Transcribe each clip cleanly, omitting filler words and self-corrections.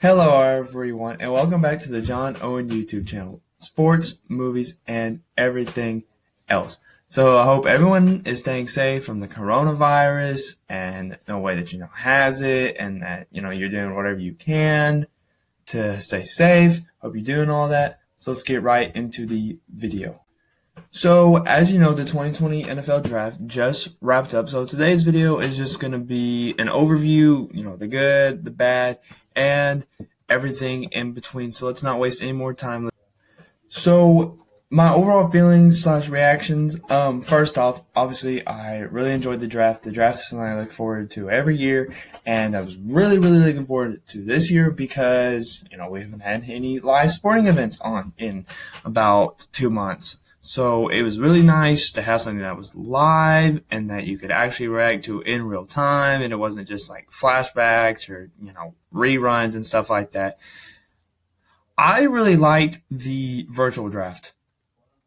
Hello, everyone, and welcome back to the John Owen YouTube channel. Sports, movies, and everything else. So I hope everyone is staying safe from the coronavirus and no way that has it, and that you're doing whatever you can to stay safe. Hope you're doing all that. So let's get right into the video. So, as you know, the 2020 NFL Draft just wrapped up. So today's video is just going to be an overview, the good, the bad, and everything in between. So let's not waste any more time. So my overall feelings / reactions. First off, obviously, I really enjoyed the draft. The draft is something I look forward to every year, and I was really, really looking forward to this year because we haven't had any live sporting events on in about 2 months. So it was really nice to have something that was live and that you could actually react to in real time, and it wasn't just like flashbacks or reruns and stuff like that. I really liked the virtual draft.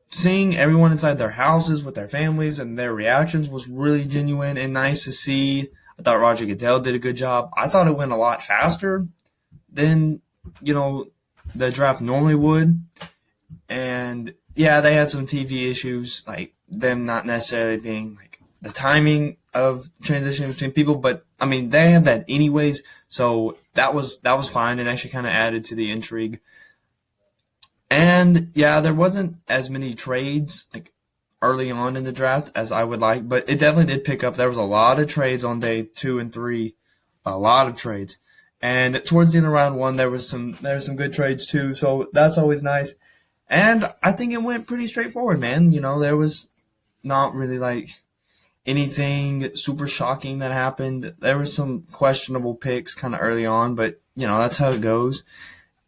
Seeing everyone inside their houses with their families and their reactions was really genuine and nice to see. I thought Roger Goodell did a good job. I thought it went a lot faster than the draft normally would. And yeah, they had some TV issues, like them not necessarily being like the timing of transitioning between people, but I mean they have that anyways, so that was fine and actually kind of added to the intrigue. And yeah, there wasn't as many trades like early on in the draft as I would like, but it definitely did pick up. There was a lot of trades on day 2 and 3, a lot of trades, and towards the end of round 1 there was some good trades too, so that's always nice. And I think it went pretty straightforward, man. There was not really like anything super shocking that happened. There were some questionable picks kind of early on, but that's how it goes.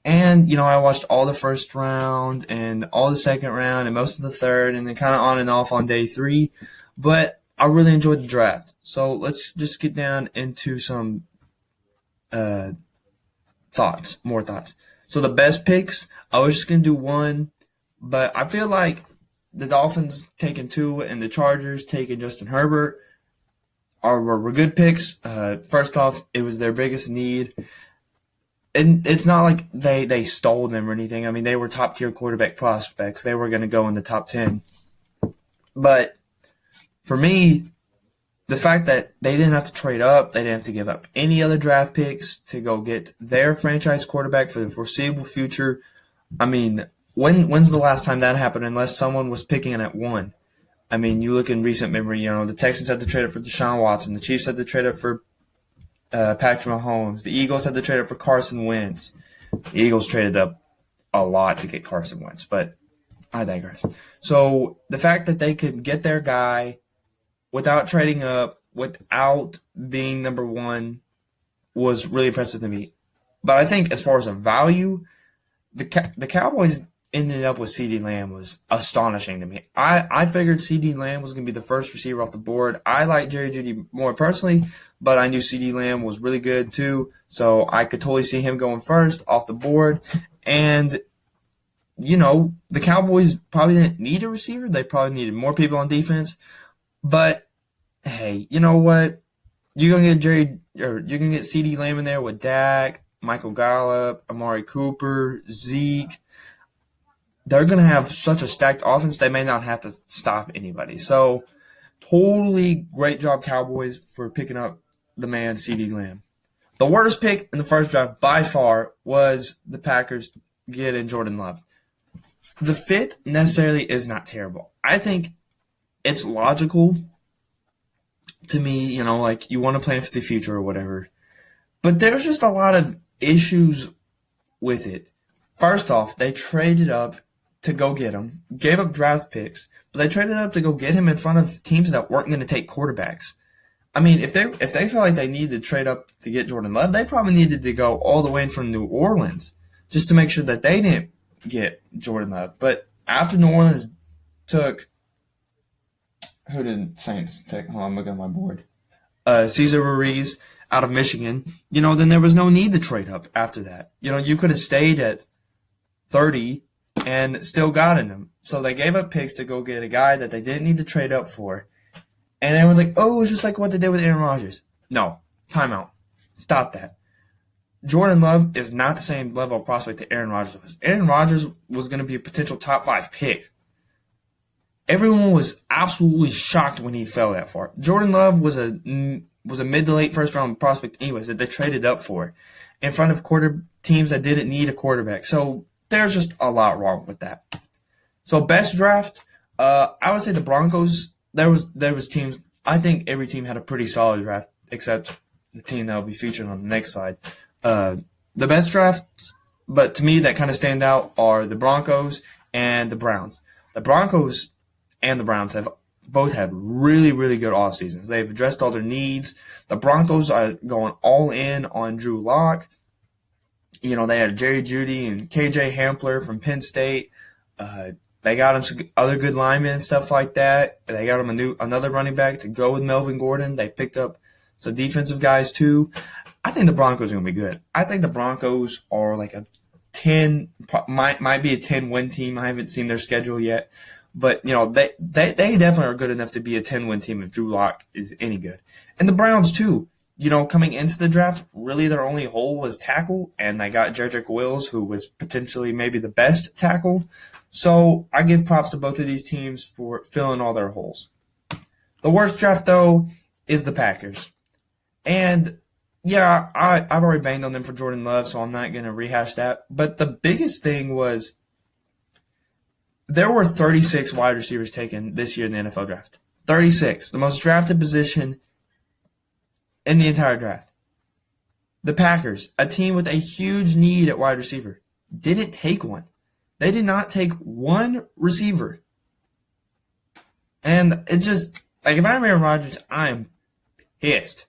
And I watched all the first round and all the second round and most of the third, and then kind of on and off on day 3. But I really enjoyed the draft. So let's just get down into some more thoughts. So the best picks, I was just going to do one, but I feel like the Dolphins taking Tua and the Chargers taking Justin Herbert were good picks. First off, it was their biggest need. And it's not like they stole them or anything. I mean, they were top-tier quarterback prospects. They were going to go in the top 10. But for me, the fact that they didn't have to trade up, they didn't have to give up any other draft picks to go get their franchise quarterback for the foreseeable future. I mean, when's the last time that happened unless someone was picking it at 1? I mean, you look in recent memory, the Texans had to trade up for Deshaun Watson. The Chiefs had to trade up for Patrick Mahomes. The Eagles had to trade up for Carson Wentz. The Eagles traded up a lot to get Carson Wentz, but I digress. So the fact that they could get their guy without trading up, without being number 1, was really impressive to me. But I think as far as a value, the Cowboys ending up with CeeDee Lamb was astonishing to me. I figured CeeDee Lamb was going to be the first receiver off the board. I like Jerry Jeudy more personally, but I knew CeeDee Lamb was really good too, so I could totally see him going first off the board. And the Cowboys probably didn't need a receiver. They probably needed more people on defense. But hey, you know what? You're gonna get CeeDee Lamb in there with Dak, Michael Gallup, Amari Cooper, Zeke. They're gonna have such a stacked offense. They may not have to stop anybody. So, totally great job, Cowboys, for picking up the man CeeDee Lamb. The worst pick in the first draft by far was the Packers getting Jordan Love. The fit necessarily is not terrible. I think it's logical to me, like you want to plan for the future or whatever. But there's just a lot of issues with it. First off, they traded up to go get him, gave up draft picks, but they traded up to go get him in front of teams that weren't going to take quarterbacks. I mean, if they felt like they needed to trade up to get Jordan Love, they probably needed to go all the way in from New Orleans just to make sure that they didn't get Jordan Love. But after New Orleans took who did Saints take? Hold on, I'm looking at my board. Cesar Ruiz out of Michigan. Then there was no need to trade up after that. You could have stayed at 30 and still gotten him. So they gave up picks to go get a guy that they didn't need to trade up for. And everyone's like, oh, it's just like what they did with Aaron Rodgers. No, timeout. Stop that. Jordan Love is not the same level of prospect that Aaron Rodgers was. Aaron Rodgers was going to be a potential top 5 pick. Everyone was absolutely shocked when he fell that far. Jordan Love was a mid to late first round prospect anyways that they traded up for in front of teams that didn't need a quarterback. So there's just a lot wrong with that. So best draft, I would say the Broncos. There was teams. I think every team had a pretty solid draft except the team that will be featured on the next slide. The best draft, but to me that kind of stand out are the Broncos and the Browns. The Broncos and the Browns have both had really, really good off seasons. They've addressed all their needs. The Broncos are going all in on Drew Lock. You know, they had Jerry Jeudy and KJ Hamler from Penn State. They got him some other good linemen and stuff like that. They got him another running back to go with Melvin Gordon. They picked up some defensive guys too. I think the Broncos are going to be good. I think the Broncos are like a 10, might be a 10-win team. I haven't seen their schedule yet. But, you know, they definitely are good enough to be a 10-win team if Drew Lock is any good. And the Browns, too. You know, coming into the draft, really their only hole was tackle, and they got Jedrick Wills, who was potentially maybe the best tackle. So I give props to both of these teams for filling all their holes. The worst draft, though, is the Packers. And, yeah, I've already banged on them for Jordan Love, so I'm not going to rehash that. But the biggest thing was there were 36 wide receivers taken this year in the NFL draft. 36, the most drafted position in the entire draft. The Packers, a team with a huge need at wide receiver, didn't take one. They did not take one receiver. And it just, like, if I'm Aaron Rodgers, I'm pissed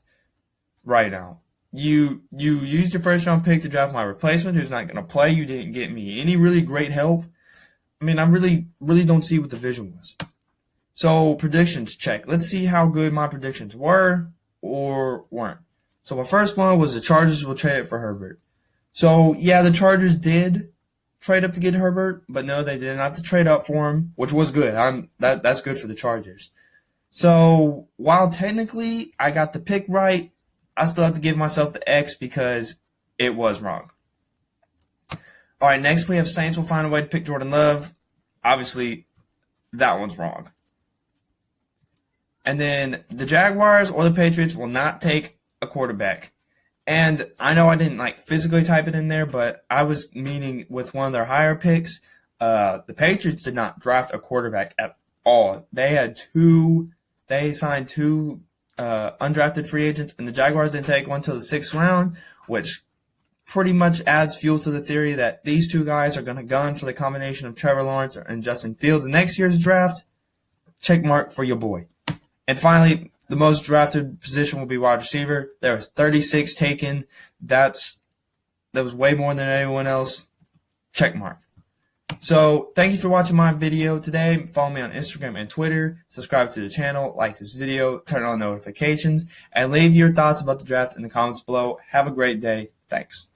right now. You used your first round pick to draft my replacement who's not going to play. You didn't get me any really great help. I mean, I really don't see what the vision was. So, predictions check. Let's see how good my predictions were or weren't. So, my first one was the Chargers will trade it for Herbert. So, yeah, the Chargers did trade up to get Herbert, but no, they didn't have to trade up for him, which was good. That's good for the Chargers. So, while technically I got the pick right, I still have to give myself the X because it was wrong. All right, next we have Saints will find a way to pick Jordan Love. Obviously, that one's wrong. And then the Jaguars or the Patriots will not take a quarterback. And I know I didn't physically type it in there, but I was meaning with one of their higher picks. The Patriots did not draft a quarterback at all. They signed two undrafted free agents, and the Jaguars didn't take one until the 6th round, which pretty much adds fuel to the theory that these two guys are going to gun for the combination of Trevor Lawrence and Justin Fields in next year's draft. Check mark for your boy. And finally, the most drafted position will be wide receiver. There was 36 taken. That was way more than anyone else. Check mark. So thank you for watching my video today. Follow me on Instagram and Twitter. Subscribe to the channel. Like this video. Turn on notifications. And leave your thoughts about the draft in the comments below. Have a great day. Thanks.